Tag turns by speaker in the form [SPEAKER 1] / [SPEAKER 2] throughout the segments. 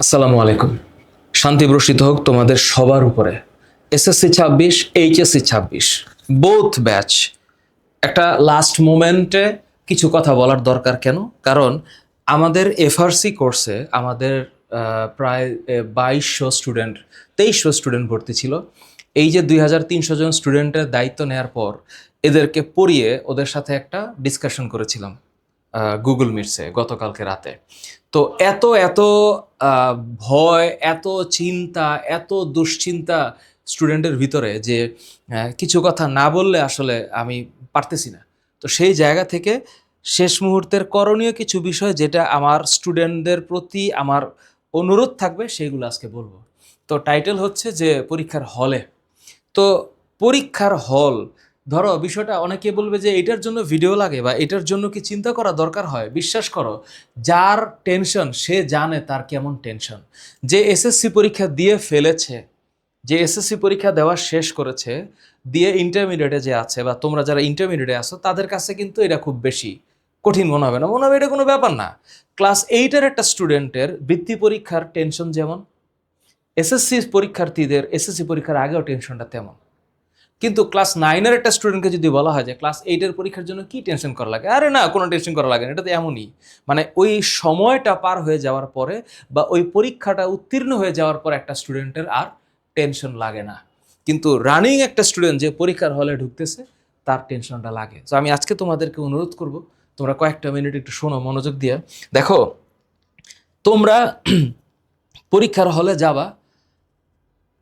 [SPEAKER 1] আসসালামু আলাইকুম। শান্তি বর্ষিত হোক তোমাদের সবার উপরে। এসএসসি 26, এইচএসসি 26, বোথ ব্যাচ একটা লাস্ট মোমেন্টে কিছু কথা বলার দরকার। কেন? কারণ আমাদের এফআরসি কোর্সে আমাদের প্রায় 2200 স্টুডেন্ট, 2300 স্টুডেন্ট ভর্তি ছিল। এই যে 2300 জন স্টুডেন্টের দায়িত্ব নেওয়ার পর এদেরকে পড়িয়ে ওদের সাথে একটা ডিসকাশন করেছিলাম গুগল মিটসে গতকালকে রাতে। তো এত এত ভয়, এত চিন্তা, এত দুশ্চিন্তা স্টুডেন্টের ভিতরে যে কিছু কথা না বললে আসলে আমি পারতেছি না। তো সেই জায়গা থেকে শেষ মুহূর্তের করণীয় কিছু বিষয় যেটা আমার স্টুডেন্টদের প্রতি আমার অনুরোধ থাকবে সেইগুলো আজকে বলবো। তো টাইটেল হচ্ছে যে পরীক্ষার হলে। তো পরীক্ষার হল, ধরো বিষয়টা অনেকে বলবে যে এটার জন্য ভিডিও লাগে বা এটার জন্য কি চিন্তা করা দরকার হয়। বিশ্বাস করো, যার টেনশন সে জানে তার কেমন টেনশন। যে এসএসসি পরীক্ষা দিয়ে ফেলেছে, যে এসএসসি পরীক্ষা দেওয়া শেষ করেছে, দিয়ে ইন্টারমিডিয়েটে যে আছে বা তোমরা যারা ইন্টারমিডিয়েটে আছো তাদের কাছে কিন্তু এটা খুব বেশি কঠিন মনে হবে না, মনে হবে এটা কোনো ব্যাপার না। ক্লাস 8-এর একটা স্টুডেন্টের বৃত্তি পরীক্ষার টেনশন যেমন, এসএসসি পরীক্ষার্থীদের এসএসসি পরীক্ষার আগেও টেনশনটা তেমন। কিন্তু ক্লাস 9-এর একটা স্টুডেন্টকে যদি বলা হয় যে ক্লাস 8-এর পরীক্ষার জন্য কি টেনশন করা লাগে, আরে না, কোনো টেনশন করা লাগে না, এটা তো এমনই। মানে ওই সময়টা পার হয়ে যাওয়ার পরে বা ওই পরীক্ষাটা উত্তীর্ণ হয়ে যাওয়ার পর একটা স্টুডেন্টের আর টেনশন লাগে না। কিন্তু রানিং একটা স্টুডেন্ট যে পরীক্ষার হলে ঢুকতেছে তার টেনশনটা লাগে। তো আমি আজকে তোমাদেরকে অনুরোধ করব, তোমরা কয়েকটা মিনিট একটু শোনো মনোযোগ দিয়ে। দেখো, তোমরা পরীক্ষার হলে যাবা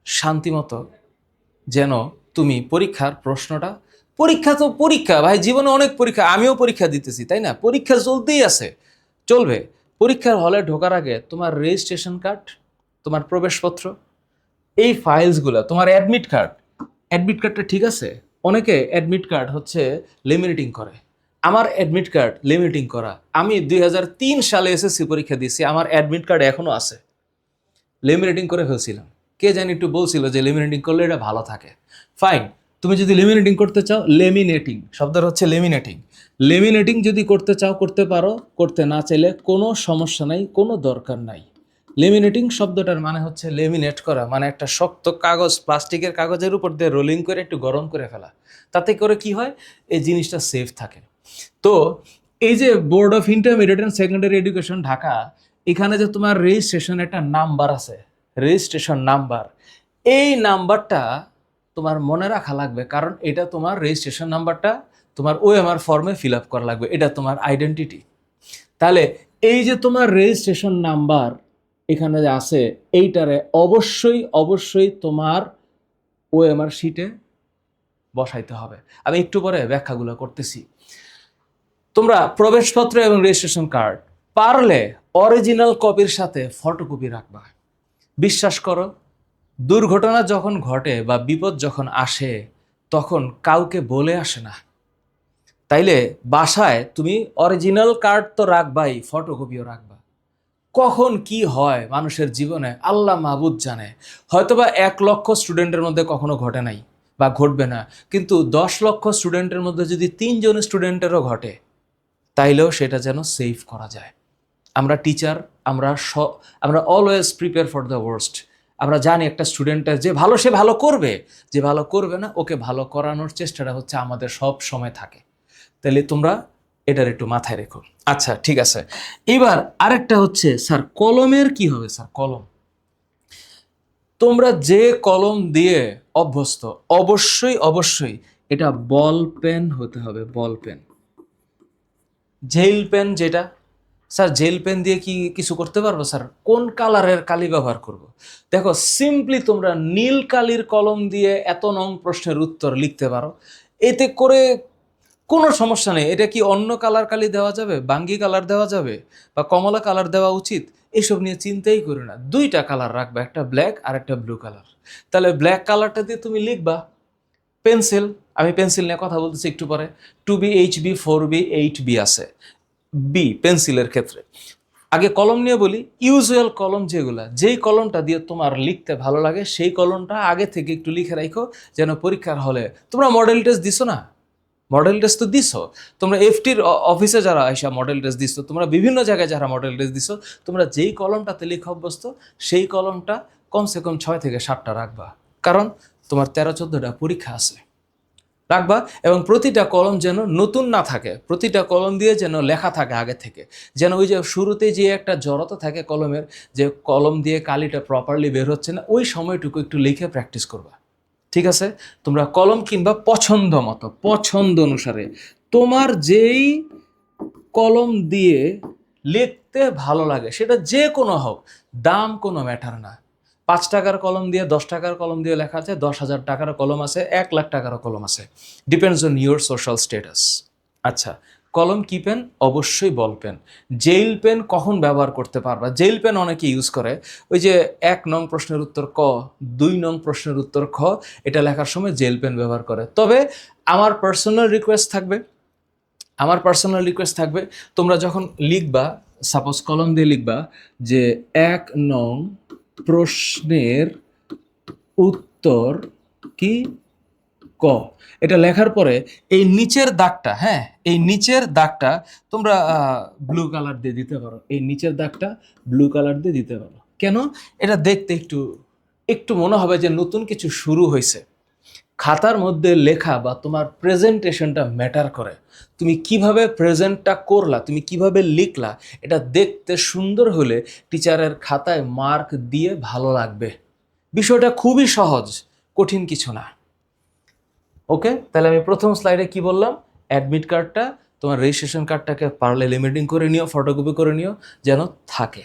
[SPEAKER 1] শান্তিমতো, যেন তুমি পরীক্ষার প্রশ্নটা, পরীক্ষা তো পরীক্ষা ভাই, জীবনে অনেক পরীক্ষা, আমিও পরীক্ষা দিতেছি, তাই না? পরীক্ষা চলতেই আছে, চলবে। পরীক্ষার হলে ঢোকার আগে তোমার রেজিস্ট্রেশন কার্ড, তোমার প্রবেশপত্র, এই ফাইলসগুলো, তোমার অ্যাডমিট কার্ড, অ্যাডমিট কার্ডটা ঠিক আছে? অনেকে অ্যাডমিট কার্ড হচ্ছে লেমিনেটিং করে। আমার অ্যাডমিট কার্ড লেমিনেটিং করা, আমি 2003 সালে এসএসসি পরীক্ষা দিয়েছি, আমার অ্যাডমিট কার্ড এখনও আছে। লেমিনেটিং করে ফেলছিলাম, কে জানি একটু বলছিল যে লেমিনেটিং করলে এটা ভালো থাকে। ফাইন, তুমি যদি লেমিনেটিং করতে চাও, লেমিনেটিং শব্দটা হচ্ছে লেমিনেটিং, লেমিনেটিং যদি করতে চাও করতে পারো, করতে না চাইলে কোনো সমস্যা নাই, কোনো দরকার নাই। লেমিনেটিং শব্দটার মানে হচ্ছে লেমিনেট করা, মানে একটা শক্ত কাগজ, প্লাস্টিকের কাগজের উপর দিয়ে রোলিং করে একটু গরম করে ফেলা। তাতে করে কি হয়, এই জিনিসটা সেফ থাকে। তো এই যে board of intermediate and secondary education Dhaka, এখানে যে তোমার রেজিস্ট্রেশন একটা নাম্বার আছে, রেজিস্ট্রেশন নাম্বার, এই নাম্বারটা তোমার মনে রাখা লাগবে, কারণ এটা তোমার রেজিস্ট্রেশন নাম্বারটা তোমার ওএমআর ফর্মে ফিল আপ করা লাগবে, এটা তোমার আইডেন্টিটি। তাহলে এই যে তোমার রেজিস্ট্রেশন নাম্বার এখানে যে আছে, এইটারে অবশ্যই অবশ্যই তোমার ওএমআর শিটে বসাইতে হবে। আমি একটু পরে ব্যাখ্যাগুলো করতেছি। তোমরা প্রবেশপত্র এবং রেজিস্ট্রেশন কার্ড পারলে অরিজিনাল কপির সাথে ফটোকপি রাখবা। বিশ্বাস করো, দুর্ঘটনা যখন ঘটে বা বিপদ যখন আসে তখন কাউকে বলে আসে না। তাইলে বাসায় তুমি অরিজিনাল কার্ড তো রাখবাই, ফটোকপিও রাখবা। কখন কি হয় মানুষের জীবনে আল্লাহ মাহবুদ জানে। হয়তোবা 1 লক্ষ স্টুডেন্টের মধ্যে কখনো ঘটে নাই বা ঘটবে না, কিন্তু 10 লক্ষ স্টুডেন্টের মধ্যে যদি 3 জন স্টুডেন্টেরও ঘটে, তাইলেও সেটা যেন সেভ করা যায়। আমরা টিচার, আমরা always prepare for the worst. আমরা জানি একটা স্টুডেন্টের যে ভালো সে ভালো করবে, যে ভালো করবে না ওকে ভালো করানোর চেষ্টাটা হচ্ছে আমাদের সব সময় থাকে। তাহলে তোমরা এটার একটু মাথায় রেখো। আচ্ছা, ঠিক আছে। এবার আরেকটা হচ্ছে, স্যার কলমের কি হবে? স্যার কলম, তোমরা যে কলম দিয়ে অভ্যস্ত, অবশ্যই অবশ্যই এটা বল পেন হতে হবে। বল পেন, জেল পেন যেটা, স্যার জেল পেন দিয়ে কি কিছু করতে পারবো? স্যার কোন কালারের কালি ব্যবহার করব? দেখো, সিম্পলি তোমরা নীল কালির কলম দিয়ে এত নং প্রশ্নের উত্তর লিখতে পারো, এতে করে কোনো সমস্যা নেই। এটা কি অন্য কালার কালি দেওয়া যাবে, বাঙ্গি কালার দেওয়া যাবে বা কমলা কালার দেওয়া উচিত, এসব নিয়ে চিন্তাই করি না। 2টা কালার রাখবে, একটা ব্ল্যাক আর একটা ব্লু কালার। তাহলে ব্ল্যাক কালারটা দিয়ে তুমি লিখবা। পেন্সিল, আমি পেন্সিল নিয়ে কথা বলতেছি একটু পরে। 2B, HB, 4B, 8B আছে বি পেন্সিলের ক্ষেত্রে। আগে কলম নিয়ে বলি। ইউজুয়াল কলম যেগুলা, যেই কলমটা দিয়ে তোমার লিখতে ভালো লাগে সেই কলমটা আগে থেকে একটু লিখে রাখো, যেন পরীক্ষার হলে, তোমরা মডেল টেস্ট দিছো না, মডেল টেস্ট তো দিছো, তোমরা এফটির অফিসে যারা আইসা মডেল টেস্ট দিছো, তোমরা বিভিন্ন জায়গায় যারা মডেল টেস্ট দিছো, তোমরা যেই কলমটাতে লিখা অভ্যস্ত সেই কলমটা কমসে কম 6 থেকে 7টা রাখবা, কারণ তোমার 13-14টা পরীক্ষা আছে, রাখবা। এবং প্রতিটা কলম যেন নতুন না থাকে, প্রতিটা কলম দিয়ে যেন লেখা থাকে আগে থেকে, যেন ওই যে শুরুতে যে একটা জড়তা থাকে কলমের, যে কলম দিয়ে কালিটা প্রপারলি বের হচ্ছে না, ওই সময়টুকু একটু লিখে প্র্যাকটিস করবা, ঠিক আছে? তোমরা কলম কিনবা পছন্দ মতো, পছন্দ অনুসারে, তোমার যেই কলম দিয়ে লিখতে ভালো লাগে সেটা যে কোনো হোক, দাম কোনো ম্যাটার না। 5 টাকার কলম দিয়ে 10 টাকার কলম দিয়ে লেখা আছে, 10,000 টাকার কলম আছে, 1 লাখ টাকারও কলম আছে, depends on your social status. আচ্ছা, কলম কি পেন? অবশ্যই বল পেন। জেল পেন কখন ব্যবহার করতে পারবা? জেল পেন অনেকে ইউজ করে ওই যে 1 নং প্রশ্নের উত্তর ক, 2 নং প্রশ্নের উত্তর খ, এটা লেখার সময় জেল পেন ব্যবহার করে। তবে আমার পার্সোনাল রিকোয়েস্ট থাকবে, তোমরা যখন লিখবা, সাপোজ কলম দিয়ে লিখবা যে 1 নং প্রশ্নের উত্তর কি ক, এটা লেখার পরে এই নিচের দাগটা, হ্যাঁ এই নিচের দাগটা তোমরা ব্লু কালার দিয়ে দিতে পারো, এই নিচের দাগটা ব্লু কালার দিয়ে দিতে পারো। কেন? এটা দেখতে একটু একটু মনে হবে যে নতুন কিছু শুরু হয়েছে। খাতার মধ্যে লেখা বা তোমার প্রেজেন্টেশনটা ম্যাটার করে, তুমি কিভাবে প্রেজেন্টটা করলা, তুমি কিভাবে লিখলা, এটা দেখতে সুন্দর হলে টিচারের খাতায় মার্ক দিয়ে ভালো লাগবে। বিষয়টা খুবই সহজ, কঠিন কিছু না। ওকে, তাহলে আমি প্রথম স্লাইডে কি বললাম? অ্যাডমিট কার্ডটা, তোমার রেজিস্ট্রেশন কার্ডটাকে পারলে লিমিটিং করে নিও, ফটোকপি করে নিও, যেন থাকে।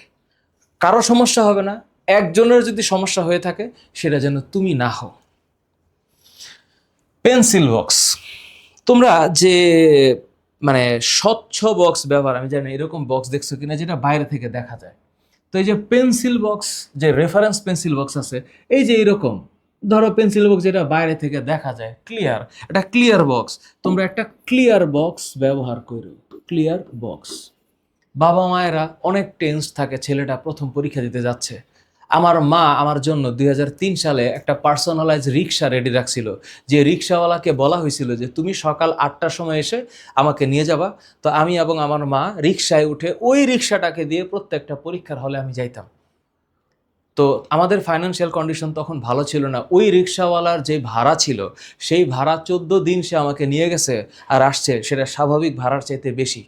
[SPEAKER 1] কারো সমস্যা হবে না, একজনের যদি সমস্যা হয়ে থাকে সেটা যেন তুমি না হও। পেন্সিল বক্স, তোমরা যে মানে স্বচ্ছ বক্স ব্যবহার, আমি জানি এরকম বক্স দেখছো কিনা যেটা বাইরে থেকে দেখা যায়। তো এই যে পেন্সিল বক্স, যে রেফারেন্স পেন্সিল বক্স আছে, এই যে এরকম ধরো পেন্সিল বক্স যেটা বাইরে থেকে দেখা যায় ক্লিয়ার, এটা ক্লিয়ার বক্স, তোমরা একটা ক্লিয়ার বক্স ব্যবহার করো। ক্লিয়ার বক্স, বাবা মায়েরা অনেক টেন্স থাকে, ছেলেটা প্রথম পরীক্ষা দিতে যাচ্ছে। আমার মা আমার জন্য 2003 সালে একটা পার্সোনালাইজ রিক্সা রেডি রাখছিল, যে রিক্সাওয়ালাকে বলা হয়েছিল যে তুমি সকাল 8টার সময় এসে আমাকে নিয়ে যাবা। তো আমি এবং আমার মা রিক্সায় উঠে ওই রিক্সাটাকে দিয়ে প্রত্যেকটা পরীক্ষার হলে আমি যাইতাম। তো আমাদের ফাইন্যান্সিয়াল কন্ডিশন তখন ভালো ছিল না, ওই রিক্সাওয়ালার যে ভাড়া ছিল সেই ভাড়া 14 দিন সে আমাকে নিয়ে গেছে আর আসছে, সেটা স্বাভাবিক ভাড়ার চাইতে বেশি।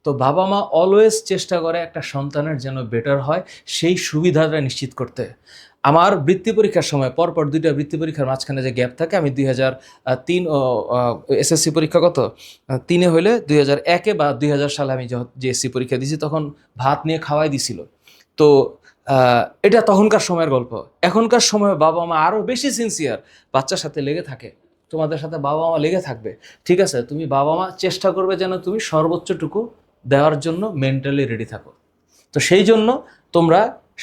[SPEAKER 1] তো বাবা মা অলওয়েজ চেষ্টা করে একটা সন্তানের যেন বেটার হয় সেই সুবিধাটা নিশ্চিত করতে। আমার বৃত্তি পরীক্ষার সময় পরপর 2টা বৃত্তি পরীক্ষার মাঝখানে যে গ্যাপ থাকে, আমি 2003 এসএসসি পরীক্ষা কত 3-এ হইলে 2001-এ বা 2000 সালে আমি যে এসসি পরীক্ষা দিয়েছি তখন ভাত নিয়ে খাওয়াই দিছিল। তো এটা তখনকার সময়ের গল্প। এখনকার সময়ে বাবা মা আরও বেশি সিনসিয়ার, বাচ্চার সাথে লেগে থাকে, তোমাদের সাথে বাবা মা লেগে থাকবে। ঠিক আছে, তুমি বাবা মা চেষ্টা করবে যেন তুমি সর্বোচ্চটুকু দেওয়ার জন্য মেন্টালি রেডি থাকো। তো সেই জন্য তোমরা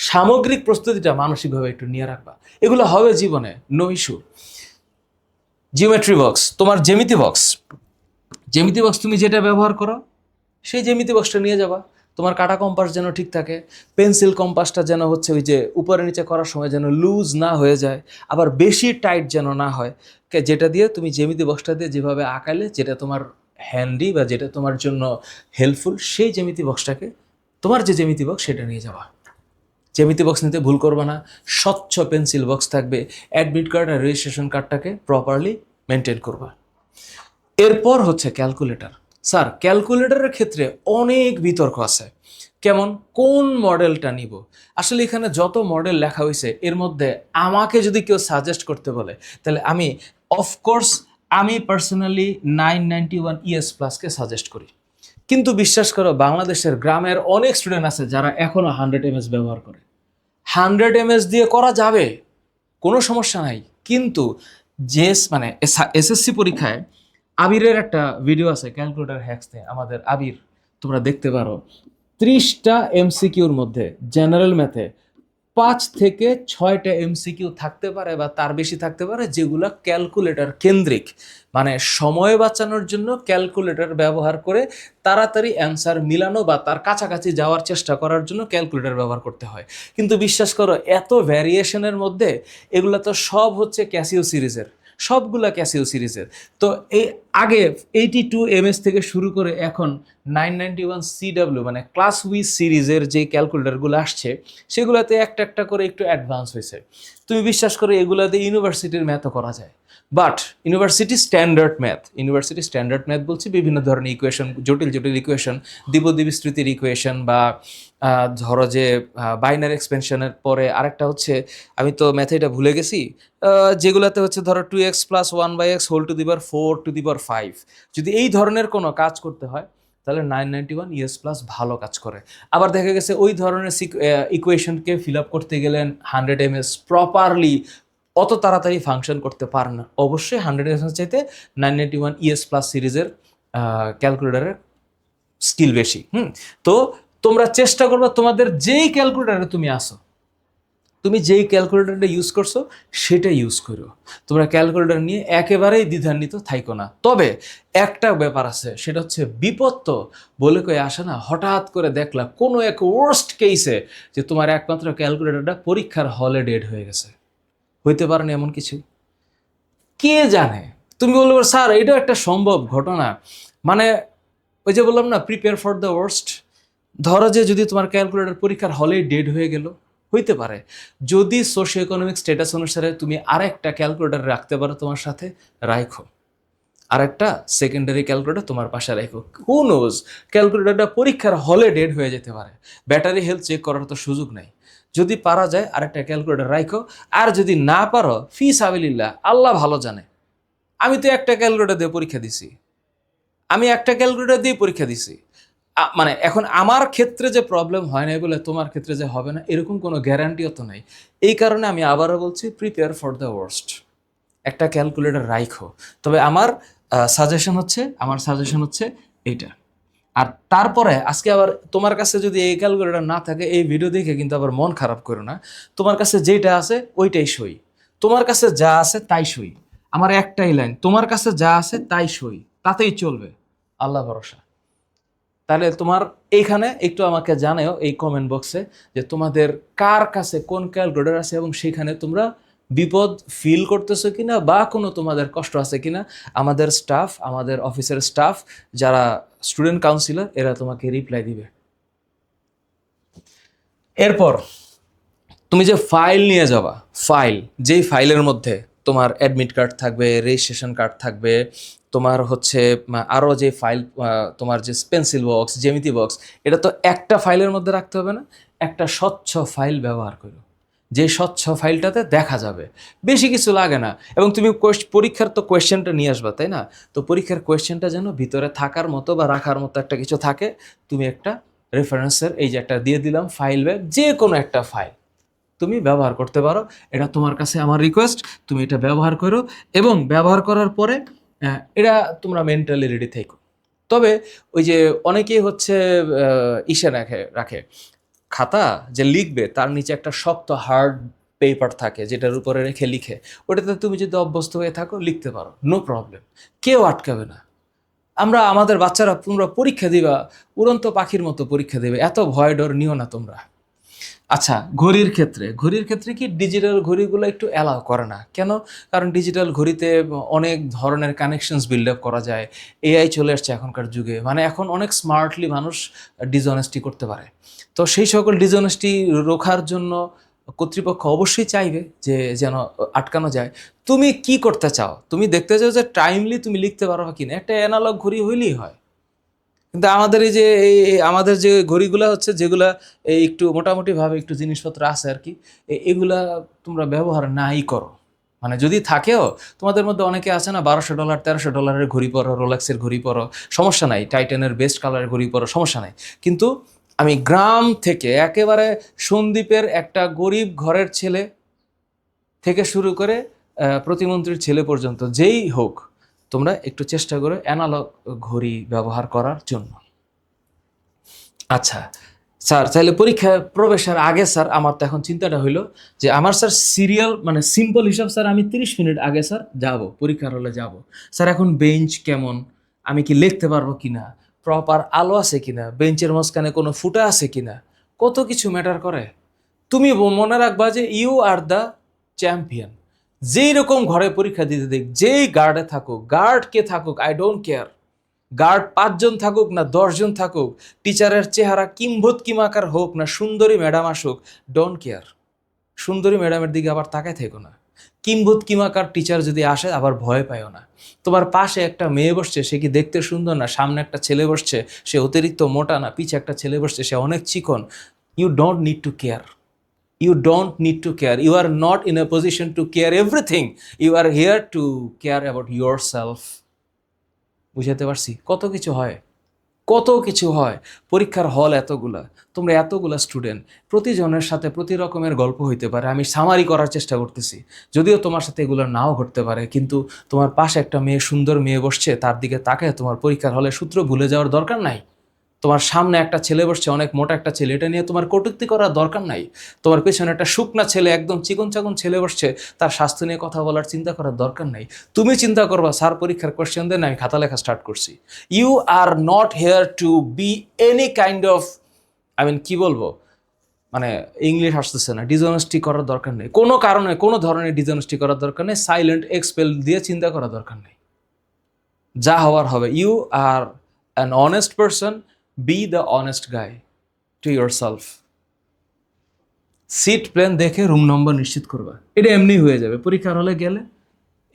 [SPEAKER 1] সামগ্রিক প্রস্তুতিটা মানসিকভাবে একটু নিয়ে রাখবা, এগুলো হবে জীবনে, নো ইস্যু। জিওমেট্রি বক্স, তোমার জ্যামিতি বক্স, তুমি যেটা ব্যবহার করো সেই জ্যামিতি বক্সটা নিয়ে যাবা। তোমার কাটা কম্পাস যেন ঠিক থাকে, পেন্সিল কম্পাসটা যেন হচ্ছে ওই যে উপরে নিচে করার সময় যেন লুজ না হয়ে যায়, আবার বেশি টাইট যেন না হয়, যেটা দিয়ে তুমি জ্যামিতি বক্সটা দিয়ে যেভাবে আঁকালে যেটা তোমার হ্যান্ডি বা যেটা তোমার জন্য হেল্পফুল, সেই জ্যামিতি বক্সটাকে, তোমার যে জ্যামিতি বক্স সেটা নিয়ে যাওয়া। জ্যামিতি বক্স নিতে ভুল করবা না, স্বচ্ছ পেন্সিল বক্স থাকবে। অ্যাডমিট কার্ড আর রেজিস্ট্রেশন কার্ডটাকে প্রপারলি মেনটেন করবা। এরপর হচ্ছে ক্যালকুলেটর। স্যার, ক্যালকুলেটরের ক্ষেত্রে অনেক বিতর্ক আছে, কেমন কোন মডেলটা নিব। আসলে এখানে যত মডেল লেখা হয়েছে এর মধ্যে আমাকে যদি কেউ সাজেস্ট করতে বলে, তাহলে আমি অফকোর্স আমি পার্সোনালি 991 ES প্লাসকে সাজেস্ট করি। কিন্তু বিশ্বাস করো, বাংলাদেশের গ্রামের অনেক স্টুডেন্ট আছে যারা এখনও 100 mS ব্যবহার করে। 100 mS দিয়ে করা যাবে, কোনো সমস্যা নাই, কিন্তু মানে এসএসসি পরীক্ষায় আবিরের একটা ভিডিও আছে ক্যালকুলেটর হ্যাক্সে, আমাদের আবির, তোমরা দেখতে পারো। 30টা এমসিকিউর মধ্যে জেনারেল ম্যাথে 5 থেকে 6টা এমসিকিউ থাকতে পারে বা তার বেশি থাকতে পারে যেগুলো ক্যালকুলেটর কেন্দ্রিক, মানে সময় বাঁচানোর জন্য ক্যালকুলেটর ব্যবহার করে তাড়াতাড়ি অ্যান্সার মিলানো বা তার কাছাকাছি যাওয়ার চেষ্টা করার জন্য ক্যালকুলেটর ব্যবহার করতে হয়। কিন্তু বিশ্বাস করো, এত ভ্যারিয়েশনের মধ্যে এগুলো তো সব হচ্ছে ক্যাসিও সিরিজের, সবগুলা ক্যাসিও সিরিজের। তো এই আগে 82 ms থেকে শুরু করে এখন 991 CW মানে ক্লাস উই সিরিজের যে ক্যালকুলেটরগুলো আসছে সেগুলোতে একটা একটা করে একটু অ্যাডভান্স হয়েছে। তুমি বিশ্বাস করো এগুলাতে ইউনিভার্সিটির ম্যাথও করা যায়, বাট ইউনিভার্সিটি স্ট্যান্ডার্ড ম্যাথ বলছি বিভিন্ন ধরনের ইকুয়েশন, জটিল জটিল ইকুয়েশন, দ্বিবিস্তৃতির ইকুয়েশন বা ধরো যে বাইনারি এক্সপেনশনের পরে আরেকটা হচ্ছে, আমি তো ম্যাথে এটা ভুলে গেছি, যেগুলোতে হচ্ছে ধরো 2x+1/x^4^5, যদি এই ধরনের কোনো কাজ করতে হয় তাহলে 991 ES+ ভালো কাজ করে। আবার দেখা গেছে ওই ধরনের ইকুয়েশনকে ফিল আপ করতে গেলেন 100 ms প্রপারলি অত তাড়াতাড়ি ফাংশন করতে পারে না। অবশ্যই 100 ms চাইতে 991 ES+ সিরিজের ক্যালকুলেটরের স্কিল বেশি। তো তোমরা চেষ্টা করবে তোমাদের যেই ক্যালকুলেটরে তুমি আসো, তুমি যেই ক্যালকুলেটরটা ইউজ করছো সেটা ইউজ করো। তোমরা ক্যালকুলেটর নিয়ে একেবারেই দ্বিধান্বিত থাইকো না। তবে একটা ব্যাপার আছে, সেটা হচ্ছে বিপদ তো বলে কয়ে আসে না। হঠাৎ করে দেখলা কোনো এক ওয়ার্স্ট কেসে যে তোমার একমাত্র ক্যালকুলেটরটা পরীক্ষার হলে ডেড হয়ে গেছে, হইতে পারে না এমন কিছু, কে জানে। তুমি বলবে স্যার এটাও একটা সম্ভব ঘটনা, মানে ওই যে বললাম না, প্রিপেয়ার ফর দ্য ওয়ার্স্ট। ধরো যে যদি তোমার ক্যালকুলেটর পরীক্ষার হলেই ডেড হয়ে গেল, হইতে পারে। যদি সোশিও ইকোনমিক স্ট্যাটাস অনুসারে তুমি আরেকটা ক্যালকুলেটর রাখতে পারো তোমার সাথে, রাখো। আরেকটা সেকেন্ডারি ক্যালকুলেটর তোমার পাশে রাখো। হু নোজ, ক্যালকুলেটরটা পরীক্ষার হলে ডেড হয়ে যেতে পারে, ব্যাটারি হেলথ চেক করার তো সুযোগ নাই। যদি পারা যায় আরেকটা ক্যালকুলেটর রাখো, আর যদি না পারো ফি সাবিলিল্লাহ, আল্লাহ ভালো জানে। আমি তো একটা ক্যালকুলেটর দিয়ে পরীক্ষা দিছি, মানে এখন আমার ক্ষেত্রে যে প্রবলেম হয় না বলে তোমার ক্ষেত্রে যে হবে না এরকম কোনো গ্যারান্টিও তো নাই। এই কারণে আমি আবারও বলছি, প্রিপেয়ার ফর দ্য ওয়ার্স্ট, একটা ক্যালকুলেটর রাখো। তবে আমার সাজেশন হচ্ছে এইটা। আর তারপরে আজকে আবার তোমার কাছে যদি এই ক্যালকুলেটর না থাকে, এই ভিডিও দেখে কিন্তু আবার মন খারাপ করো না। তোমার কাছে যেটা আছে ওইটাই সই, তোমার কাছে যা আছে তাই সই। আমার একটাই লাইন, তোমার কাছে যা আছে তাই সই, তাতেই চলবে, আল্লাহ ভরসা। তাহলে তোমার এইখানে একটু আমাকে জানাও এই কমেন্ট বক্সে যে তোমাদের কার কাছে কোন ক্যালকুলেটর আছে এবং সেখানে তোমরা বিপদ ফিল করতেছো কিনা বা কোনো তোমাদের কষ্ট আছে কিনা। আমাদের অফিসের স্টাফ যারা স্টুডেন্ট কাউন্সিলর, এরা তোমাকে রিপ্লাই দিবে। এরপর তুমি যে ফাইল নিয়ে যাবা, যেই ফাইলের মধ্যে তোমার অ্যাডমিট কার্ড থাকবে, রেজিস্ট্রেশন কার্ড থাকবে, তোমার হচ্ছে আরও যে ফাইল, তোমার যে পেন্সিল বক্স, জ্যামিতি বক্স, এটা তো একটা ফাইলের মধ্যে রাখতে হবে না, একটা স্বচ্ছ ফাইল ব্যবহার করো, যে স্বচ্ছ ফাইলটাতে দেখা যাবে, বেশি কিছু লাগে না। এবং তুমি পরীক্ষার তো কোয়েশ্চেনটা নিয়ে আসবা, তাই না? তো পরীক্ষার কোয়েশ্চেনটা যেন ভিতরে থাকার মতো বা রাখার মতো একটা কিছু থাকে। তুমি একটা রেফারেন্সের, এই যে একটা দিয়ে দিলাম ফাইল ব্যাগ, যে কোনো একটা ফাইল তুমি ব্যবহার করতে পারো। এটা তোমার কাছে আমার রিকোয়েস্ট, তুমি এটা ব্যবহার করো। এবং ব্যবহার করার পরে এটা তোমরা মেন্টালি রেডি থেকো। তবে ওই যে অনেকেই হচ্ছে ইসে রাখে খাতা যে লিখবে, তার নিচে একটা শক্ত হার্ড পেপার থাকে যেটার উপরে রেখে লিখে, ওটাতে তুমি যদি অভ্যস্ত হয়ে থাকো লিখতে পারো, নো প্রবলেম, কেউ আটকাবে না। আমাদের বাচ্চারা, তোমরা পরীক্ষা দিবা, উড়ন্ত পাখির মতো পরীক্ষা দেবে, এত ভয় ডর নিও না তোমরা। আচ্ছা, ঘড়ির ক্ষেত্রে কি ডিজিটাল ঘড়িগুলো একটু অ্যালাউ করে না কেন? কারণ ডিজিটাল ঘড়িতে অনেক ধরনের কানেকশনস বিল্ড আপ করা যায়। এআই চলে আসছে এখনকার যুগে, মানে এখন অনেক স্মার্টলি মানুষ ডিসঅনেস্টি করতে পারে। তো সেই সকল ডিসঅনেস্টি রোখার জন্য কর্তৃপক্ষ অবশ্যই চাইবে যে যেন আটকানো যায়। তুমি কি করতে চাও? তুমি দেখতে চাও যে টাইমলি তুমি লিখতে পারো কিনা, একটা অ্যানালগ ঘড়ি হইলেই হয়। কিন্তু আমাদের এই যে আমাদের যে ঘড়িগুলা হচ্ছে, যেগুলা এই একটু মোটামুটিভাবে একটু জিনিসপত্র আছে আর কি, এগুলা তোমরা ব্যবহার নাই করো। মানে যদি থাকেও, তোমাদের মধ্যে অনেকে আছে না, $1200 $1300 ঘড়ি পরো, রোলেক্সের ঘড়ি পরো, সমস্যা নাই, টাইটানের বেস্ট কালারের ঘড়ি পরো, সমস্যা নাই। কিন্তু আমি গ্রাম থেকে একেবারে সন্দ্বীপের একটা গরিব ঘরের ছেলে থেকে শুরু করে প্রতিমন্ত্রীর ছেলে পর্যন্ত যেই হোক, তোমরা একটু চেষ্টা করো অ্যানালগ ঘড়ি ব্যবহার করার জন্য। আচ্ছা স্যার, তাহলে পরীক্ষা প্রবেশের আগে স্যার আমার তো এখন চিন্তাটা হইলো যে আমার স্যার সিরিয়াল মানে সিম্পল হিসাব স্যার, আমি 30 মিনিট আগে স্যার যাব, পরীক্ষার হলে যাব। স্যার এখন বেঞ্চ কেমন, আমি কি লিখতে পারবো কিনা, প্রপার আলো আছে কিনা, বেঞ্চের মাঝখানে কোনো ফুটা আছে কিনা, কত কিছু ম্যাটার করে। তুমি মনে রাখবা যে ইউ আর দ্য চ্যাম্পিয়ন, যেই রকম ঘরে পরীক্ষা দিতে দেখ, যেই গার্ডে থাকুক, গার্ড কে থাকুক, আই ডোন্ট কেয়ার, গার্ড 5 জন থাকুক না 10 জন থাকুক, টিচারের চেহারা কিম্ভূত কিমাকার হোক না সুন্দরী ম্যাডাম আসুক, ডোন্ট কেয়ার। সুন্দরী ম্যাডামের দিকে আবার তাকায় থেকো না। কিম্ভূত কিমাকার টিচার যদি আসে আবার ভয় পায়ও না। তোমার পাশে একটা মেয়ে বসছে, সে কি দেখতে সুন্দর না? সামনে একটা ছেলে বসছে, সে অতিরিক্ত মোটা না? পিছে একটা ছেলে বসছে, সে অনেক চিকন? You don't need to care. You don't need to care. You are not in a position to care everything. You are here to care about yourself. বুঝাতে পারছি? কত কিছু হয়, কত কিছু হয়। পরীক্ষার হল এতগুলা, তোমরা এতগুলা স্টুডেন্ট, প্রতিজনের সাথে প্রতি রকমের গল্প হইতে পারে। আমি সামারি করার চেষ্টা করতেছি, যদিও তোমার সাথে এগুলো নাও ঘটতে পারে, কিন্তু তোমার পাশে একটা মেয়ে, সুন্দর মেয়ে বসছে, তার দিকে তাকায় তোমার পরীক্ষার হলে সূত্র ভুলে যাওয়ার দরকার নাই। তোমার সামনে একটা ছেলে বসছে, অনেক মোটা একটা ছেলে, এটা নিয়ে তোমার কটূক্তি করার দরকার নাই। তোমার পেছনে একটা শুকনা ছেলে, একদম চিকন চাকন ছেলে বসছে, তার স্বাস্থ্য নিয়ে কথা বলার চিন্তা করার দরকার নাই। তুমি চিন্তা করবা, স্যার পরীক্ষার কোয়েশ্চেন দেন, আমি খাতা লেখা স্টার্ট করছি। You are not here to be any kind of, কি বলবো, মানে ইংলিশ আসতেছে না, ডিসঅনেস্টি করার দরকার নেই। কোনো কারণে কোনো ধরনের ডিসঅনেস্টি করার দরকার নেই। সাইলেন্ট এক্সপেল দিয়ে চিন্তা করার দরকার নেই। যা হওয়ার হবে। You are an honest person, be the honest guy to yourself. Seat plan দেখে রুম নম্বর নিশ্চিত করবা, এটা এমনি হয়ে যাবে। পরীক্ষার হলে গেলে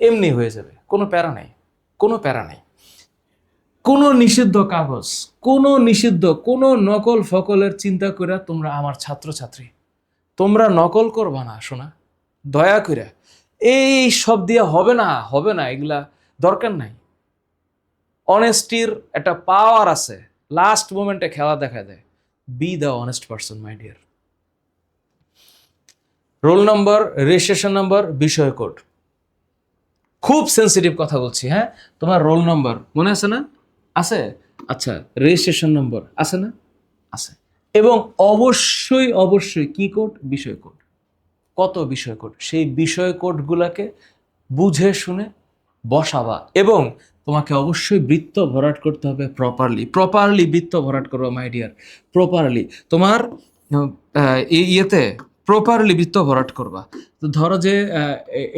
[SPEAKER 1] এমনি হয়ে যাবে, কোনো প্যারা নাই, কোনো প্যারা নাই। কোনো নিষিদ্ধ কাগজ, কোনো নিষিদ্ধ, কোনো নকল ফকলের চিন্তা করে তোমরা আমার ছাত্রছাত্রী, তোমরা নকল করবা না শোনা, দয়া করে। এই সব দিয়ে হবে না, হবে না, এগুলা দরকার নাই। অনেস্টির একটা পাওয়ার আছে, লাস্ট মোমেন্টে খেলা দেখা যায়। B the honest person my dear. Roll number, registration number, বিষয় কোড, খুব সেন্সিটিভ কথা বলছি। হ্যাঁ, তোমার রোল নম্বর মনে আছে না? আছে? আচ্ছা, রেজিস্ট্রেশন নম্বর আছে না? আছে। এবং অবশ্যই অবশ্যই কি কোড? বিষয় কোড। কত বিষয় কোড? সেই বিষয় কোডগুলোকে বুঝে শুনে বসাবা। এবং তোমাকে অবশ্যই বৃত্ত ভরাট করতে হবে প্রপারলি। প্রপারলি বৃত্ত ভরাট করবো মাই ডিয়ার, প্রপারলি। তোমার ইয়েতে প্রপারলি বৃত্ত ভরাট করবা। তো ধরো যে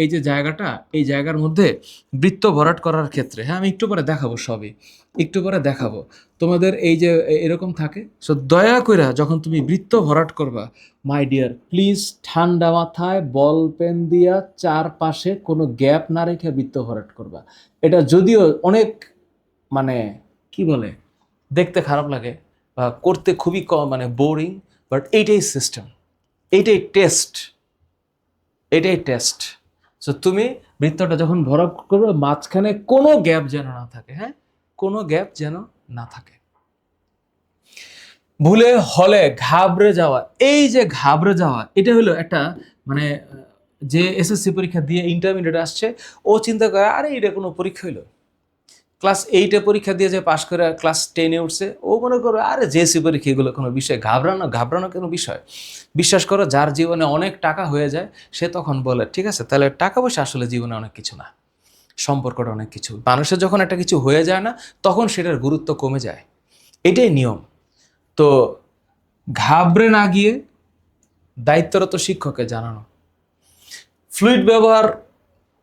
[SPEAKER 1] এই যে জায়গাটা, এই জায়গার মধ্যে বৃত্ত ভরাট করার ক্ষেত্রে, হ্যাঁ আমি একটু পরে দেখাবো, সবই একটু পরে দেখাবো তোমাদের। এই যে এরকম থাকে, সো দয়া করে যখন তুমি বৃত্ত ভরাট করবা মাই ডিয়ার, প্লিজ ঠান্ডা মাথায় বল পেন দিয়া চারপাশে কোনো গ্যাপ না রেখে বৃত্ত ভরাট করবা। এটা যদিও অনেক মানে কি বলে, দেখতে খারাপ লাগে বা করতে খুবই মানে বোরিং, বাট এইটাই সিস্টেম, এইটাই টেস্ট, এটাই টেস্ট। সো তুমি বৃত্তটা যখন ভরাট করবে, মাঝখানে কোনো গ্যাপ যেন না থাকে। হ্যাঁ, কোনো গ্যাপ যেন না থাকে। ভুলে হলে ঘাবড়ে যাওয়া, এই যে ঘাবড়ে যাওয়া, এটা হলো একটা মানে যে এসএসসি পরীক্ষা দিয়ে ইন্টারমিডিয়েট আসছে, ও চিন্তা করে আরে এটা কোনো পরীক্ষা হইলো। ক্লাস 8-এ পরীক্ষা দিয়ে যে পাশ করে ক্লাস 10-এ উঠছে, ও মনে করো আরে জেএসসি পরীক্ষা এগুলো কোনো বিষয়, ঘাবড়ানো কোনো বিষয়? বিশ্বাস করো, যার জীবনে অনেক টাকা হয়ে যায় সে তখন বলে ঠিক আছে, তাহলে টাকা পয়সা আসলে জীবনে অনেক কিছু না, সম্পর্কটা অনেক কিছু। মানুষের যখন একটা কিছু হয়ে যায় না, তখন সেটার গুরুত্ব কমে যায়, এটাই নিয়ম। তো ঘাবড়ে না গিয়ে দায়িত্বরত শিক্ষককে জানানো, ফ্লুইড ব্যবহার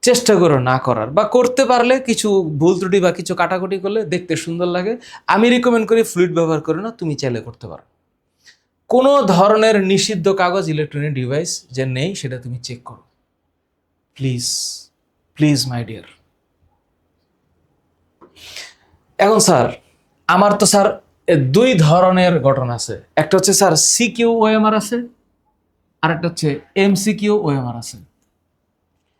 [SPEAKER 1] চেষ্টা করো না করার, বা করতে পারলে কিছু ভুল ত্রুটি বা কিছু কাটাকুটি করলে দেখতে সুন্দর লাগে, আমি রিকমেন্ড করি ফ্লুইড ব্যবহার করে না, তুমি চাইলে করতে পারো। কোনো ধরনের নিষিদ্ধ কাগজ, ইলেকট্রনিক ডিভাইস যে নেই সেটা তুমি চেক করো, প্লিজ প্লিজ মাই ডিয়ার। এখন স্যার, আমার তো স্যার 2 ধরনের ঘটনা আছে। একটা হচ্ছে স্যার সিকিউ ওএমআর আছে, আর একটা হচ্ছে এমসিকিউ ওএমআর আছে।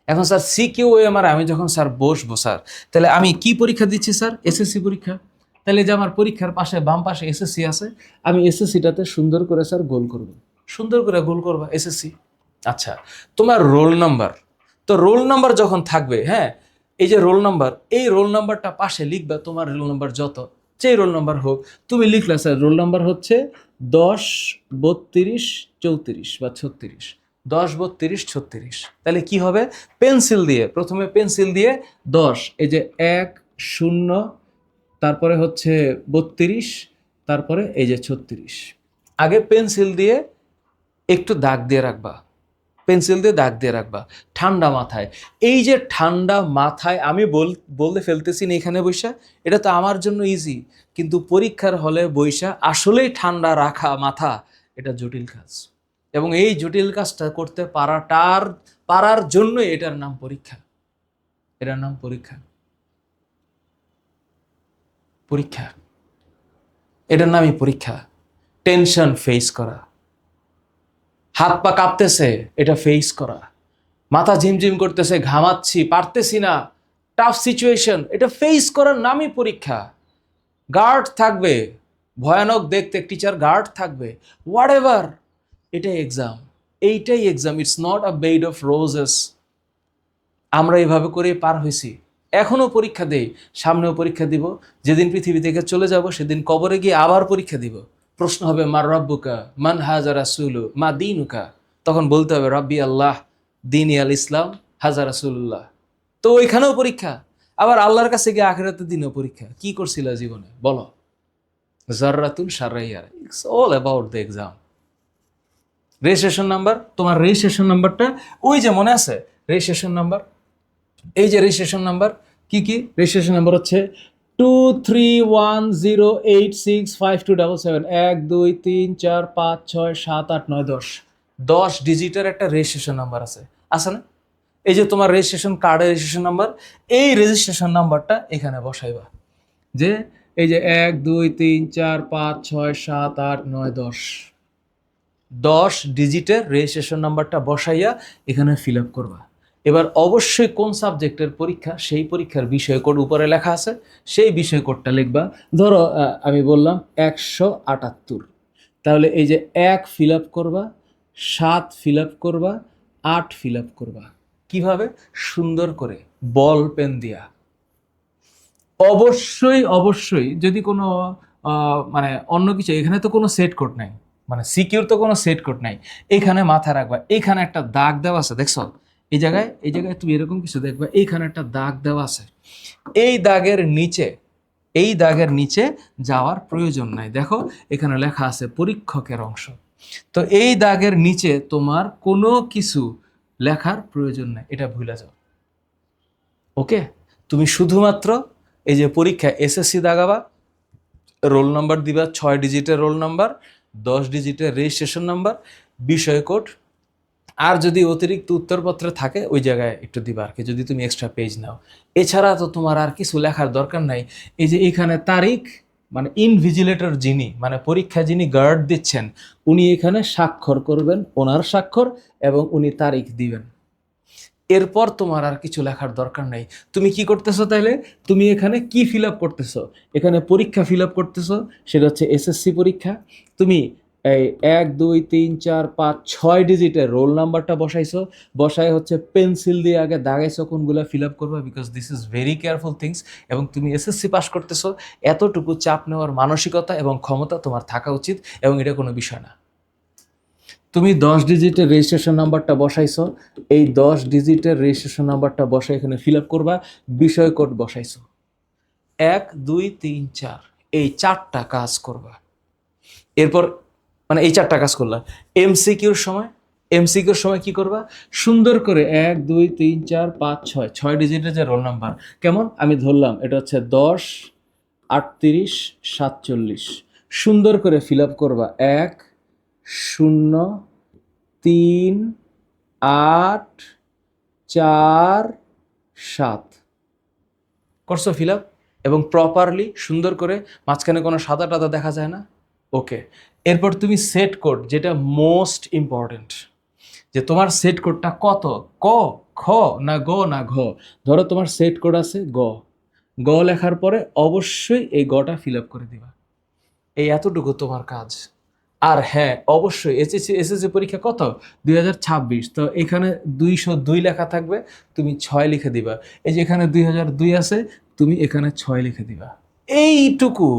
[SPEAKER 1] এখন স্যার সিকিউ ওএমআর আমি যখন স্যার বসবো স্যার, তাহলে আমি কি পরীক্ষা দিচ্ছি স্যার? এসএসসি পরীক্ষা। তাহলে যে আমার পরীক্ষার পাশে বাম পাশে এসএসসি আছে, আমি এসএসসিটাতে সুন্দর করে স্যার গোল করব, সুন্দর করে গোল করবা এসএসসি। আচ্ছা, তোমার রোল নাম্বার, তো রোল নাম্বার যখন থাকবে, হ্যাঁ এই যে রোল নাম্বার, এই রোল নাম্বারটা পাশে লিখবা, তোমার রোল নাম্বার যত যেই রোল নাম্বার হোক, তুমি লিখলা স্যার রোল নাম্বার হচ্ছে 10, 32, 34 বা 36, 10, 32, 36। তাহলে কি হবে? পেন্সিল দিয়ে, প্রথমে পেন্সিল দিয়ে 10, এই যে 1, 0, তারপরে হচ্ছে 32, তারপরে এই যে 36, আগে পেন্সিল দিয়ে একটু দাগ দিয়ে রাখবা, পেন্সিল দিয়ে দাগ দিয়ে রাখবা ঠান্ডা মাথায়। এই যে ঠান্ডা মাথায় আমি বলতে ফেলতেছি না এখানে বৈশা, এটা তো আমার জন্য ইজি, কিন্তু পরীক্ষার হলে বৈশা আসলেই ঠান্ডা রাখা মাথা এটা জটিল কাজ। এবং এই জটিল কাজটা করতে পারার জন্যই এটার নাম পরীক্ষা। এটার নাম পরীক্ষা। পরীক্ষা, এটার নামই পরীক্ষা। টেনশন ফেস করা, হাত পা কাঁপতেছে, এটা ফেস করা, মাথা ঝিমঝিম করতেছে, ঘামাচ্ছি, পারতেছি না, টাফ সিচুয়েশন, এটা ফেস করার নামই পরীক্ষা। গার্ড থাকবে, ভয়ানক দেখতে টিচার গার্ড থাকবে, হোয়াট এভার, এটাই এক্সাম। এইটাই exam. It's not a bed of roses. আমরা এইভাবে করে পার হয়েছি, এখনো পরীক্ষা দেই, সামনেও পরীক্ষা দিব। যেদিন পৃথিবী থেকে চলে যাব সেদিন কবরে গিয়ে আবার পরীক্ষা দিব। প্রশ্ন হবে মার রব্বুকা, মান হাজা রাসূলু, মা দীনুকা। তখন বলতে হবে রব্বি আল্লাহ, দীনি আল ইসলাম, হাজা রাসূলুল্লাহ। তো ওইখানেও পরীক্ষা। আবার আল্লাহর কাছে গিয়ে আখিরাতের দিনেও পরীক্ষা। কি করছিল জীবনে বলো? Zarratun Shahriar, it's all about the exam. Registration number, তোমার রেজিস্ট্রেশন নাম্বারটা ওই যে মনে আছে রেজিস্ট্রেশন নাম্বার, এই যে রেজিস্ট্রেশন নাম্বার, কি কি রেজিস্ট্রেশন নাম্বার হচ্ছে 231086527, 1 2 3 4 5 6 7 8 9 10, 10 ডিজিটের একটা রেজিস্ট্রেশন নাম্বার আছে, আছে না? এই যে তোমার রেজিস্ট্রেশন কার্ডের রেজিস্ট্রেশন নাম্বার, এই রেজিস্ট্রেশন নাম্বারটা এখানে বসাইবা। যে এই যে 1 2 3 4 5 6 7 8 9 10, 10 ডিজিটের রেজিস্ট্রেশন নাম্বারটা বসাইয়া এখানে ফিল আপ করবা। এবার অবশ্যই কোন সাবজেক্টের পরীক্ষা সেই পরীক্ষার বিষয় কোড উপরে লেখা আছে, সেই বিষয় কোডটা লিখবা। ধরো আমি বললাম 178, তাহলে এই যে 1 ফিল আপ করবা, 7 ফিল আপ করবা, 8 ফিল আপ করবা। কিভাবে? সুন্দর করে বল পেন দিয়া। অবশ্যই অবশ্যই যদি কোনো মানে অন্য কিছু, এখানে তো কোনো সেট কোড নাই, মানে সিকিউর তো কোনো সেট কোড নাই। এখানে মাথা রাখবা, এখানে একটা দাগ দেওয়া আছে, দেখছো? এই জায়গায় তুমি এরকম কিছু দেখবা, এইখানে একটা দাগ দেওয়া আছে। এই দাগের নিচে যাওয়ার প্রয়োজন নাই। দেখো এখানে লেখা আছে পরীক্ষকের অংশ। তো এই দাগের নিচে তোমার কোনো কিছু লেখার প্রয়োজন নাই, এটা ভুলে যাও। ওকে, তুমি শুধুমাত্র এই যে পরীক্ষা এসএসসি দাগাবা, রোল নাম্বার দিবা, 6 ডিজিটের রোল নাম্বার, 10 ডিজিটের রেজিস্ট্রেশন নাম্বার, বিষয় কোড, আর যদি অতিরিক্ত উত্তরপত্র থাকে ওই জায়গায় একটু দিবা আর কি, যদি তুমি এক্সট্রা পেজ নাও। এছাড়া তো তোমার আর কিছু লেখার দরকার নাই। এই যে এখানে তারিখ, মানে ইনভিজিলেটর যিনি, মানে পরীক্ষা যিনি গার্ড দিচ্ছেন, উনি এখানে স্বাক্ষর করবেন, ওনার স্বাক্ষর, এবং উনি তারিখ দিবেন। এরপর তোমার আর কিছু লেখার দরকার নেই। তুমি কি করতেছো তাইলে? তুমি এখানে কি ফিল আপ করতেছো? এখানে পরীক্ষা ফিল আপ করতেছো, সেটা হচ্ছে এসএসসি পরীক্ষা। তুমি এই 1 2 3 4 5 6 ডিজিটের রোল নাম্বারটা বসাইছো, বসায় হচ্ছে পেন্সিল দিয়ে আগে দাগাইছো কোনগুলো ফিল আপ করবা, because this is very careful things. এবং তুমি এসএসসি পাস করতেছো, এতটুকু চাপ নেওয়ার মানসিকতা এবং ক্ষমতা তোমার থাকা উচিত, এবং এটা কোনো বিষয় না। তুমি 10 ডিজিটের রেজিস্ট্রেশন নাম্বারটা বসাইছো, এই 10 ডিজিটের রেজিস্ট্রেশন নাম্বারটা বসাই এখানে ফিল আপ করবা, বিষয় কোড বসাইছো 1 2 3 4, এই 4টা কাজ করবা। এরপর মানে এই 4টা কাজ করলা। এমসিকিউর সময় কি করবা? সুন্দর করে 1 2 3 4 5 6 ডিজিটের যে রোল নাম্বার, কেমন আমি ধরলাম এটা হচ্ছে 10 38 47, সুন্দর করে ফিল আপ করবা 1 0 3 8 4 7, করছো ফিল আপ, এবং প্রপারলি সুন্দর করে, মাঝখানে কোনো সাদা টাদা দেখা যায় না। ওকে, এরপর তুমি সেট কোড, যেটা মোস্ট ইম্পর্টেন্ট, যে তোমার সেট কোডটা কত, ক, খ, না গ, না ঘ। ধরো তোমার সেট কোড আছে গ, গ লেখার পরে অবশ্যই এই গটা ফিল আপ করে দিবা। এই এতটুকু তোমার কাজ। আর হ্যাঁ, অবশ্যই এসএসসি পরীক্ষা কত? 2026, তো এখানে 202 লেখা থাকবে, তুমি 6 লিখে দিবা। এই যে এখানে 2002 আছে, তুমি এখানে 6 লিখে দিবা। এইটুকু।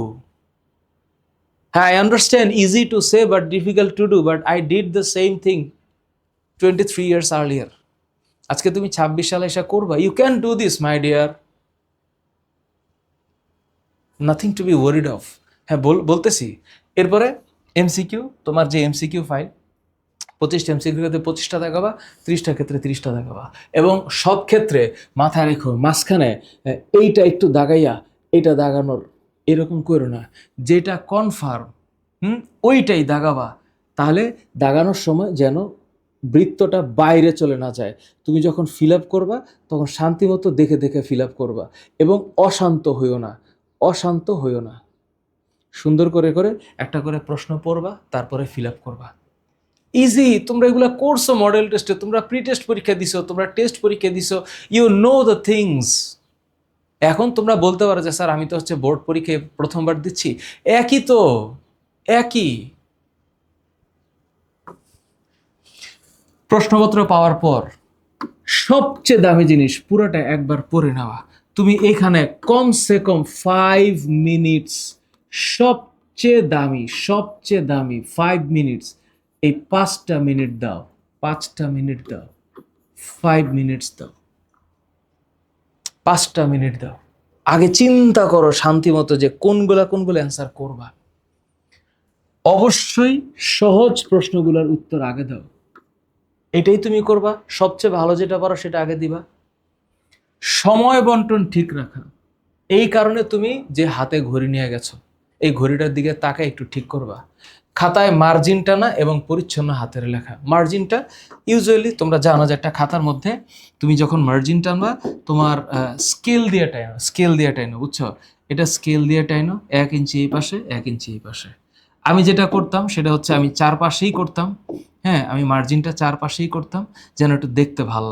[SPEAKER 1] হ্যাঁ, I understand, easy to say but difficult to do, but I did the same thing 23 years earlier. আজকে তুমি 26 সালে এসে করবা, you can do this my dear, nothing to be worried of. হ্যাঁ বলতেছি। এরপরে এমসিকিউ, তোমার যে এমসিকিউ ফাইল, 25টা এমসিকিউ ক্ষেত্রে 25টা দাগাবা, 30টা ক্ষেত্রে 30টা দাগাবা। এবং সব ক্ষেত্রে মাথায় রেখো মাঝখানে এইটা একটু দাগাইয়া এইটা দাগানোর এরকম করো না, যেটা কনফার্ম ওইটাই দাগাবা। তাহলে দাগানোর সময় যেন বৃত্তটা বাইরে চলে না যায়। তুমি যখন ফিল আপ করবা তখন শান্তিমতো দেখে দেখে ফিল আপ করবা এবং অশান্ত হইও না, অশান্ত হইও না। সুন্দর করে করে একটা করে প্রশ্ন পড়বা, তারপরে ফিল আপ করবা। ইজি, তোমরা এগুলো করছো মডেল টেস্টে, তোমরা প্রি টেস্ট পরীক্ষা দিছো, তোমরা টেস্ট পরীক্ষা দিছো, ইউ নো দ্য থিংস। এখন তোমরা বলতে পারো যে স্যার আমি তো হচ্ছে বোর্ড পরীক্ষায় প্রথমবার দিচ্ছি, একই তো, একই। প্রশ্নপত্র পাওয়ার পর সবচেয়ে দামি জিনিস পুরোটা একবার পড়ে নেওয়া। তুমি এখানে কমসে কম 5 মিনিটস, সবচেয়ে দামি 5 মিনিটস, এই 5টা মিনিট দাও, 5টা মিনিট দাও, 5 মিনিটস দাও, 5টা মিনিট দাও। আগে চিন্তা করো শান্তি মতো যে কোনগুলো অ্যান্সার করবা। অবশ্যই সহজ প্রশ্নগুলোর উত্তর আগে দাও, এটাই তুমি করবা। সবচেয়ে ভালো যেটা পারো সেটা আগে দিবা। সময় বন্টন ঠিক রাখা, এই কারণে তুমি যে হাতে ঘড়ি নিয়ে গেছো এই ঘড়িটার দিকে তাকায় একটু ঠিক করবা। খাতায় মার্জিন টানা এবং পরিচ্ছন্ন হাতের লেখা। মার্জিনটা ইউজুয়ালি তোমরা জানো যে একটা খাতার মধ্যে তুমি যখন মার্জিন টানবা তোমার স্কেল দিয়ে টাইনো, বুঝছো? এটা স্কেল দিয়ে টাইনো, 1 ইঞ্চি এই পাশে 1 ইঞ্চি এই পাশে। আমি যেটা করতাম সেটা হচ্ছে আমি চারপাশেই করতাম। হ্যাঁ, আমি মার্জিনটা চারপাশেই করতাম যেন একটু দেখতে ভাল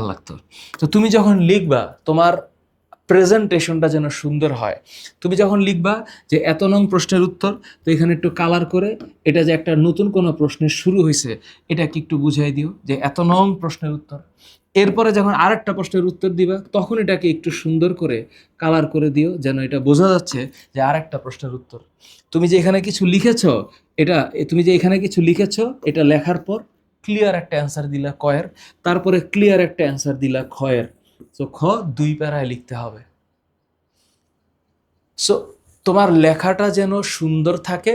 [SPEAKER 1] লাগতো। তো তুমি যখন লিখবা তোমার প্রেজেন্টেশনটা যেন সুন্দর হয়। তুমি যখন লিখবা যে এত নং প্রশ্নের উত্তর, তো এখানে একটু কালার করে এটা যে একটা নতুন কোনো প্রশ্নের শুরু হয়েছে এটাকে একটু বুঝাই দিও যে এত নং প্রশ্নের উত্তর। এরপরে যখন আরেকটা প্রশ্নের উত্তর দিবা তখন এটাকে একটু সুন্দর করে কালার করে দিও যেন এটা বোঝা যাচ্ছে যে আরেকটা প্রশ্নের উত্তর। তুমি যে এখানে কিছু লিখেছো এটা লেখার পর ক্লিয়ার একটা অ্যান্সার দিলা কয়ের, তারপরে ক্লিয়ার একটা অ্যান্সার দিলা খয়ের। তো খ 2 প্যারায় লিখতে হবে। সো তোমার লেখাটা যেন সুন্দর থাকে।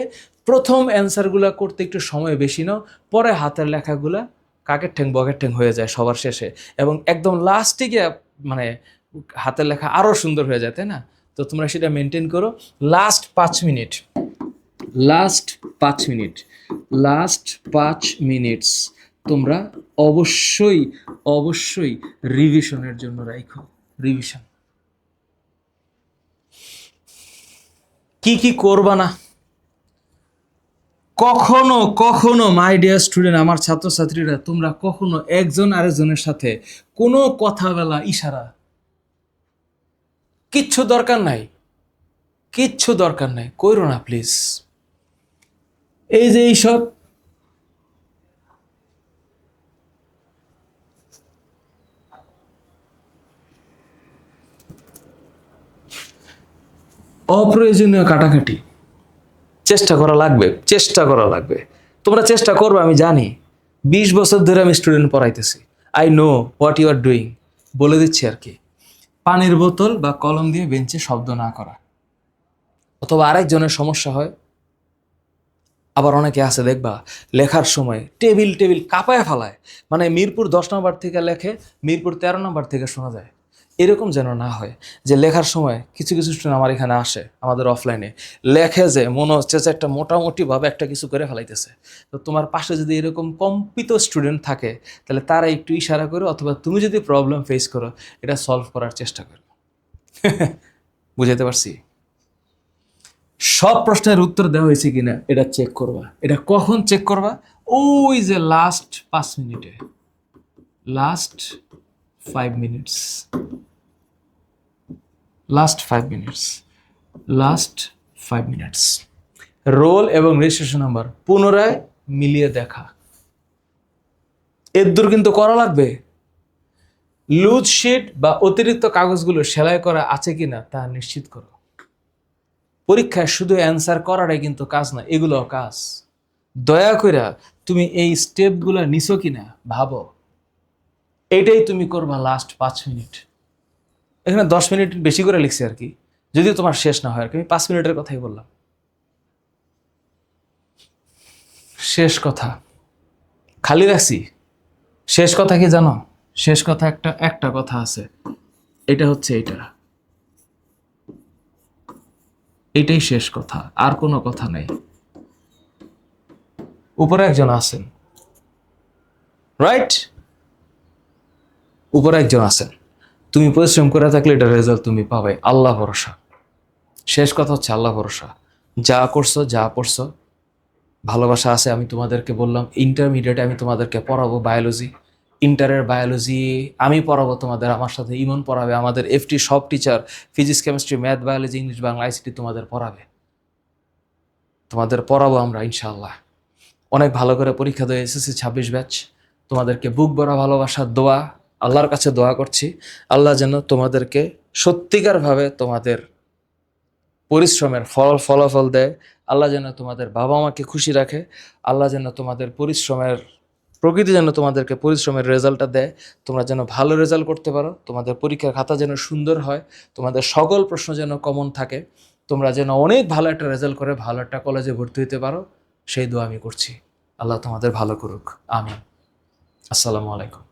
[SPEAKER 1] প্রথম অ্যান্সারগুলো করতে একটু সময় বেশি নাও, পরে হাতের লেখাগুলা কাকের ঠ্যাং বকের ঠ্যাং হয়ে যায় সবার শেষে, এবং একদম লাস্টে গিয়ে মানে হাতের লেখা আরও সুন্দর হয়ে যায়, তাই না? তো তোমরা সেটা মেনটেন করো। লাস্ট 5 মিনিট, লাস্ট 5 মিনিটস তোমরা অবশ্যই রিভিশনের জন্য রাখো। রিভিশন কি করবা না। কখনো মাই ডিয়ার স্টুডেন্ট, আমার ছাত্রছাত্রীরা, তোমরা কখনো একজন আরেকজনের সাথে কোনো কথা বলা ইশারা কিচ্ছু দরকার নাই, কইরো না প্লিজ। এই যে এইসব অপ্রয়োজনীয় কাটাকাটি চেষ্টা করা লাগবে। তোমরা চেষ্টা করবে, আমি জানি। 20 বছর ধরে আমি স্টুডেন্ট পড়াইতেছি, I know what you are doing. বলে দিচ্ছি আর কি, পানির বোতল বা কলম দিয়ে বেঞ্চে শব্দ না করা। অথবা আরেকজনের সমস্যা হয়, আবার অনেকে আছে দেখবা লেখার সময় টেবিল কাঁপায় ফেলায়, মানে মিরপুর 10 নম্বর থেকে লেখে, মিরপুর 13 নম্বর থেকে শোনা যায়। এরকম যেন না হয় যে লেখার সময় কিছু স্টুডেন্ট আমার এখানে আসে, আমাদের অফলাইনে লেখে যে মনে হচ্ছে যে একটা মোটামুটিভাবে একটা কিছু করে ফেলাইতেছে। তো তোমার পাশে যদি এরকম কম্পিত স্টুডেন্ট থাকে তাহলে তারা একটু ইশারা করো, অথবা তুমি যদি প্রবলেম ফেস করো এটা সলভ করার চেষ্টা করো। বুঝাতে পারছি? সব প্রশ্নের উত্তর দেওয়া হয়েছে কিনা এটা চেক করবা। এটা কখন চেক করবা? ওই যে লাস্ট 5 মিনিটে, লাস্ট 5 মিনিটস, রোল এবং রেজিস্ট্রেশন নাম্বার পুনরায় মিলিয়ে দেখা। এর দূর কিন্তু করা লাগবে। লুজ শিট বা অতিরিক্ত কাগজগুলো সেলাই করা আছে কিনা তা নিশ্চিত করো। পরীক্ষায় শুধু অ্যান্সার করাটাই কিন্তু কাজ না, এগুলোও কাজ। দয়া করে তুমি এই স্টেপগুলো নিছো কিনা ভাবো। এটাই তুমি করবা লাস্ট 5 মিনিট। এখানে 10 মিনিট বেশি করে লিখছি আর কি, যদিও তোমার শেষ না হয় আর কি, আমি 5 মিনিটের কথাই বললাম। শেষ কথা খালি রাখছি। শেষ কথা কি জানো? শেষ কথা একটা একটা কথা আছে, এটা হচ্ছে এটাই শেষ কথা, আর কোনো কথা নেই। উপরে একজন আছেন, রাইট? উপরে একজন আছেন, তুমি পরিশ্রম করে থাকলে এটা রেজাল্ট তুমি পাবে, আল্লাহ ভরসা। শেষ কথা হচ্ছে আল্লাহ ভরসা। যা করছো যা পড়ছো, ভালোবাসা আছে। আমি তোমাদেরকে বললাম ইন্টারমিডিয়েটে আমি তোমাদেরকে পড়াবো বায়োলজি, ইন্টারের বায়োলজি আমি পড়াবো তোমাদের, আমার সাথে ইমন পড়াবে, আমাদের এফটি সব teacher physics chemistry math biology English Bangla ICT তোমাদের পড়াবে, তোমাদের পড়াবো আমরা ইনশাআল্লাহ। অনেক ভালো করে পরীক্ষা দিয়ে এসএসসি 26 ব্যাচ, তোমাদেরকে বুক ভরা ভালোবাসার দোয়া, আল্লাহর কাছে দোয়া করছি আল্লাহ যেন তোমাদেরকে সত্যিকারভাবে তোমাদের পরিশ্রমের ফলাফল দেয়। আল্লাহ যেন তোমাদের বাবা মাকে খুশি রাখে। আল্লাহ যেন তোমাদের পরিশ্রমের প্রকৃতি যেন তোমাদেরকে পরিশ্রমের রেজাল্টটা দেয়, তোমরা যেন ভালো রেজাল্ট করতে পারো, তোমাদের পরীক্ষার খাতা যেন সুন্দর হয়, তোমাদের সকল প্রশ্ন যেন কমন থাকে, তোমরা যেন অনেক ভালো একটা রেজাল্ট করে ভালো একটা কলেজে ভর্তি হতে পারো, সেই দোয়া আমি করছি। আল্লাহ তোমাদের ভালো করুক, আমিন। আসসালামু আলাইকুম।